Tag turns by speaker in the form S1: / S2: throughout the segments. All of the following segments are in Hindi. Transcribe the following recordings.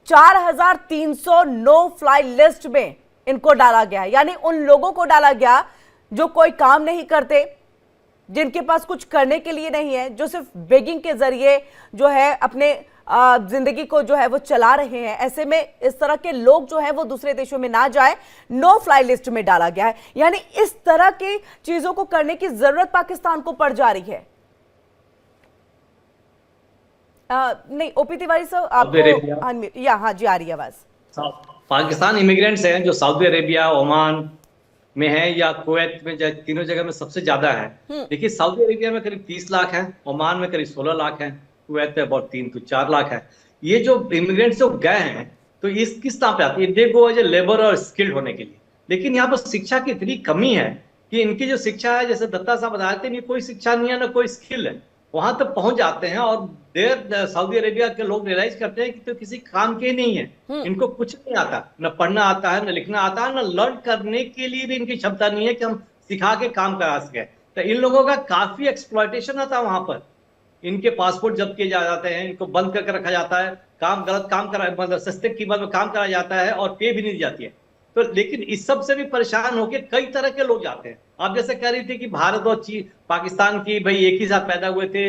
S1: 4,300 नो फ्लाई लिस्ट में इनको डाला गया, यानी उन लोगों को डाला गया जो कोई काम नहीं करते, जिनके पास कुछ करने के लिए नहीं है, जो सिर्फ बेगिंग के जरिए जो है अपने जिंदगी को जो है वो चला रहे हैं। ऐसे में इस तरह के लोग जो है वो दूसरे देशों में ना जाए, नो फ्लाई लिस्ट में डाला गया है। यानी इस तरह की चीजों को करने की जरूरत पाकिस्तान को पड़ जा रही है। नहीं ओपी तिवारी सर, आपको हाँ जी आ रही है आवाज।
S2: पाकिस्तान इमिग्रेंट्स हैं जो सऊदी अरेबिया, ओमान में है या कुवैत में, तीनों जगह में सबसे ज्यादा है। देखिए सऊदी अरेबिया में करीब 30 लाख है, ओमान में करीब 16 लाख है, कुवैत में बहुत 3 to 4 लाख है। ये जो इमिग्रेंट्स जो गए हैं तो इस किस तरह पे आती है, दे गो एज ए लेबर और स्किल्ड होने के लिए। लेकिन यहाँ पर शिक्षा की इतनी कमी है कि इनकी जो शिक्षा है, जैसे दत्ता साहब बता रहे थे, कोई शिक्षा नहीं है ना कोई स्किल है। वहां तक पहुंच जाते हैं और देर सऊदी अरेबिया के लोग रियलाइज करते हैं कि तो किसी काम के नहीं है, इनको कुछ नहीं आता, न पढ़ना आता है, न लिखना आता है, न लर्न करने के लिए भी इनकी क्षमता नहीं है कि हम सिखा के काम करा सके। तो इन लोगों का काफी एक्सप्लॉयटेशन आता है वहां पर। इनके पासपोर्ट जब्त किए जाते हैं, इनको बंद करके रखा जाता है, गलत काम करा, मतलब सस्ते कीमत में काम कराया जाता है और पे भी नहीं दी जाती है। तो लेकिन इस सब से भी परेशान होकर कई तरह के लोग जाते हैं। आप जैसे कह रही थी कि भारत और पाकिस्तान की भाई एक ही साथ पैदा हुए थे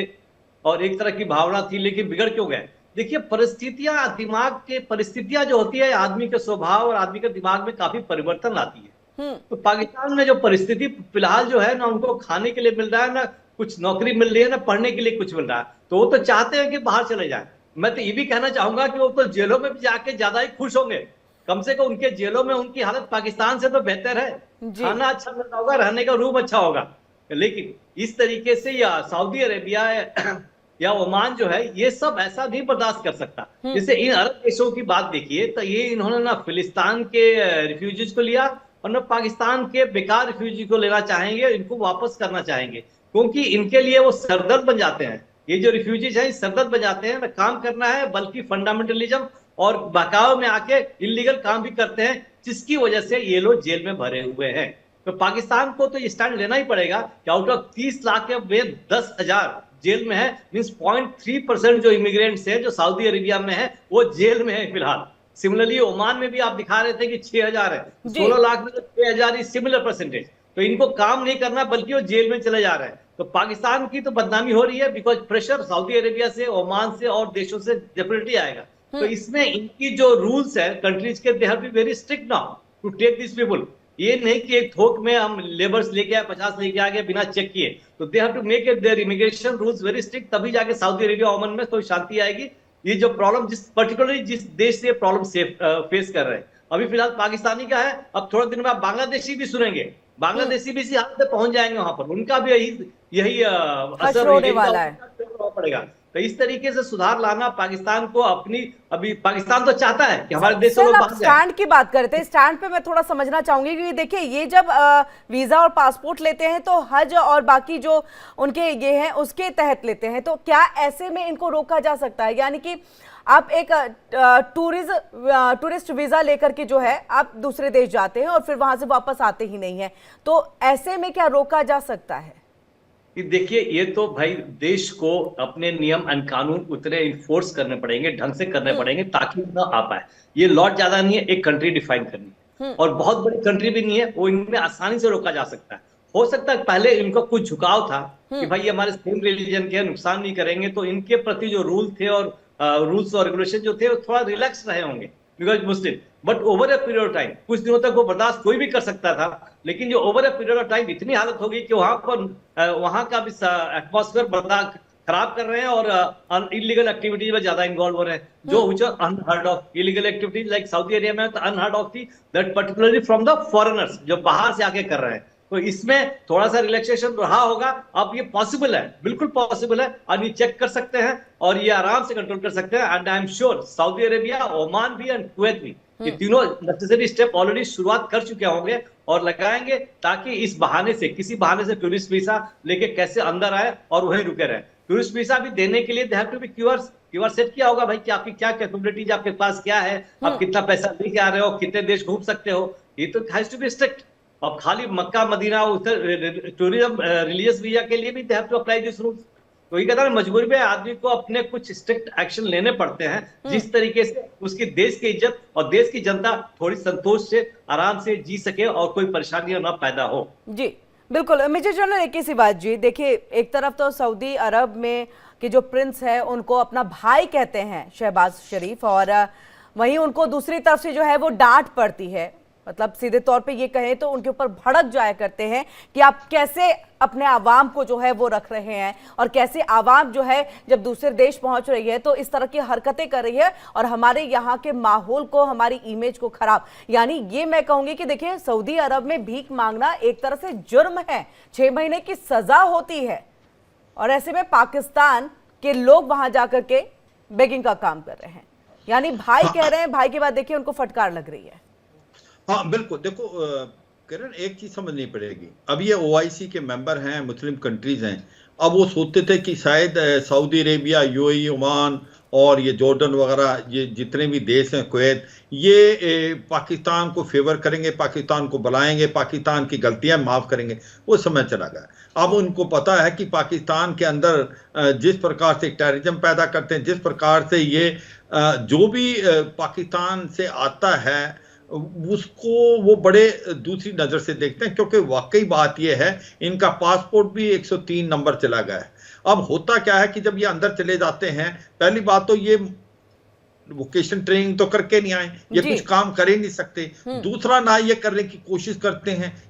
S2: और एक तरह की भावना थी, लेकिन बिगड़ क्यों गए? देखिए परिस्थितियां, दिमाग के परिस्थितियां जो होती है, आदमी के स्वभाव और आदमी के दिमाग में काफी परिवर्तन लाती है। तो पाकिस्तान में जो परिस्थिति फिलहाल जो है ना, उनको खाने के लिए मिल रहा है, ना कुछ नौकरी मिल रही है, ना पढ़ने के लिए कुछ मिल रहा है, तो वो तो चाहते हैं कि बाहर चले जाए। मैं तो ये भी कहना चाहूंगा कि वो तो जेलों में भी जाके ज्यादा ही खुश होंगे। कम से कम उनके जेलों में उनकी हालत पाकिस्तान से तो बेहतर है, खाना अच्छा मिलता होगा, रहने का रूम अच्छा होगा। लेकिन इस तरीके से या सऊदी अरेबिया या ओमान जो है, ये सब ऐसा नहीं बर्दाश्त कर सकता। जैसे इन अरब देशों की बात देखिए तो ये इन्होंने ना फिलिस्तीन के रिफ्यूजीज को लिया और ना पाकिस्तान के बेकार रिफ्यूजी को लेना चाहेंगे, इनको वापस करना चाहेंगे, क्योंकि इनके लिए वो सरदर्द बन जाते हैं। ये जो रिफ्यूजीज हैं सरदर्द बन जाते हैं, ना काम करना है बल्कि फंडामेंटलिज्म और बकाव में आके इलीगल काम भी करते हैं, जिसकी वजह से ये लोग जेल में भरे हुए हैं। तो पाकिस्तान को तो ये स्टैंड लेना ही पड़ेगा कि आउट ऑफ 30 लाख में 10,000 जेल में है, मींस 0.3% जो इमिग्रेंट्स है जो सऊदी अरेबिया में है वो जेल में है फिलहाल। सिमिलरली ओमान में भी आप दिखा रहे थे कि 6,000 है, 16 लाख में 6,000 सिमिलर परसेंटेज। तो इनको काम नहीं करना बल्कि वो जेल में चले जा रहे हैं। तो पाकिस्तान की तो बदनामी हो रही है, बिकॉज प्रेशर सऊदी अरेबिया से, ओमान से और देशों से डेफिनेटली आएगा। तो इसमें इनकी जो रूल्स है कंट्रीज के, they have to be very strict now to take this people. ये नहीं कि एक थोक में हम लेबर्स लेके आए, 50 लेके आ गए बिना चेक किए। तो they have to make it their immigration rules very strict, तभी जाके सऊदी अरेबिया, ओमान में कोई शांति आएगी। ये जो प्रॉब्लम पर्टिकुलरली जिस देश से प्रॉब्लम फेस कर रहे हैं, अभी फिलहाल पाकिस्तानी का है, अब थोड़े दिन में आप बांग्लादेशी भी सुनेंगे, बांग्लादेशी भी इसी हालत में पहुंच जाएंगे वहां पर, उनका भी यही असर
S1: होने वाला है
S2: पड़ेगा। तो इस तरीके से सुधार लाना पाकिस्तान को अपनी, अभी पाकिस्तान तो चाहता है कि हमारे देश से लोग बाहर
S1: स्टैंड की बात करते हैं। स्टैंड पे मैं थोड़ा समझना चाहूंगी कि देखिए ये जब वीजा और पासपोर्ट लेते हैं तो हज और बाकी जो उनके ये हैं उसके तहत लेते हैं, तो क्या ऐसे में इनको रोका जा सकता है? यानी कि आप एक टूरिस्ट वीजा लेकर के जो है आप दूसरे देश जाते हैं और फिर वहां से वापस आते ही नहीं है, तो ऐसे में क्या रोका जा सकता है?
S2: देखिए ये तो भाई देश को अपने नियम एंड कानून उतने इन्फोर्स करने पड़ेंगे, ढंग से करने पड़ेंगे ताकि ना आ पाए। ये लॉट ज्यादा नहीं है एक कंट्री डिफाइन करनी, और बहुत बड़ी कंट्री भी नहीं है, वो इनमें आसानी से रोका जा सकता है। हो सकता है पहले इनका कुछ झुकाव था कि भाई हमारे सेम रिलीजन के नुकसान नहीं करेंगे, तो इनके प्रति जो रूल थे और रूल्स और रेगुलेशन जो थे वो थोड़ा रिलैक्स रहे होंगे because Muslim. But over a period of time, कुछ दिनों तक वो बर्दाश्त कोई भी कर सकता था, लेकिन जो over a period of time इतनी हालत होगी कि वहां पर वहां का भी एटमॉस्फेयर बर्दाश्त खराब कर रहे हैं और इलीगल एक्टिविटीज में ज्यादा इन्वॉल्व हो रहे हैं, जो which are unheard of. Illegal activities like Saudi Arabia में तो अनहर्ड ऑफ थी, that particularly from the foreigners जो बाहर से आके कर रहे हैं। तो इसमें थोड़ा सा रिलैक्सेशन रहा होगा, अब ये पॉसिबल है, बिल्कुल पॉसिबल है, और ये चेक कर सकते हैं और ये आराम से कंट्रोल कर सकते हैं। And I am sure Saudi Arabia, Oman भी एंड कुवैत भी, ये तीनों नेसेसरी स्टेप ऑलरेडी शुरुआत कर चुके होंगे और लगाएंगे, ताकि इस बहाने से, किसी बहाने से टूरिस्ट वीसा लेके कैसे अंदर आए और वहीं रुके रहे। टूरिस्ट वीसा भी देने के लिए they have to be QR set किया होगा भाई कि आपकी क्या कैपेबिलिटीज, आपके पास क्या है, आप कितना पैसा लेके आ रहे हो, कितने देश घूम सकते हो, ये तो हैज टू बी स्ट्रिक्ट। अब खाली Mecca Medina tourism religious visa के लिए भी they have to apply this rules. तो ये कहता है मजबूरी में आदमी को अपने कुछ स्ट्रिक्ट एक्शन लेने पड़ते हैं, जिस तरीके से उसकी देश की इज्जत और देश की जनता थोड़ी संतोष से आराम से जी सके और कोई परेशानियां ना पैदा हो।
S1: जी बिल्कुल। मेजर जनरल एक ही सी बात जी, देखिए एक तरफ तो सऊदी अरब में के जो प्रिंस है उनको अपना भाई कहते हैं शहबाज शरीफ, और वहीं उनको दूसरी तरफ से जो है वो डांट पड़ती है, मतलब सीधे तौर पे ये कहें तो उनके ऊपर भड़क जाया करते हैं कि आप कैसे अपने आवाम को जो है वो रख रहे हैं, और कैसे आवाम जो है जब दूसरे देश पहुंच रही है तो इस तरह की हरकतें कर रही है और हमारे यहाँ के माहौल को, हमारी इमेज को खराब। यानी ये मैं कहूंगी कि देखिए सऊदी अरब में भीख मांगना एक तरह से जुर्म है, 6 महीने की सजा होती है, और ऐसे में पाकिस्तान के लोग वहां जाकर के बेगिंग का काम कर रहे हैं। यानी भाई कह रहे हैं, भाई के बाद देखिए उनको फटकार लग रही है।
S3: हाँ बिल्कुल, देखो किरण एक चीज समझनी पड़ेगी, अब ये ओआईसी के मेंबर हैं, मुस्लिम कंट्रीज हैं, अब वो सोचते थे कि शायद सऊदी अरेबिया, यूएई, ओमान और ये जॉर्डन वगैरह, ये जितने भी देश हैं, कुवैत, ये पाकिस्तान को फेवर करेंगे, पाकिस्तान को बुलाएंगे, पाकिस्तान की गलतियां माफ करेंगे। वो समय चला गया। अब उनको पता है कि पाकिस्तान के अंदर जिस प्रकार से टेररिज्म पैदा करते हैं, जिस प्रकार से ये जो भी पाकिस्तान से आता है उसको वो बड़े दूसरी नजर से देखते हैं, क्योंकि वाकई बात यह है इनका पासपोर्ट भी 103 नंबर चला गया है। अब होता क्या है कि जब ये अंदर चले जाते हैं, पहली बात तो ये वोकेशन ट्रेनिंग तो करके नहीं आए, ये कुछ काम कर ही नहीं सकते। दूसरा ना ये करने की कोशिश करते हैं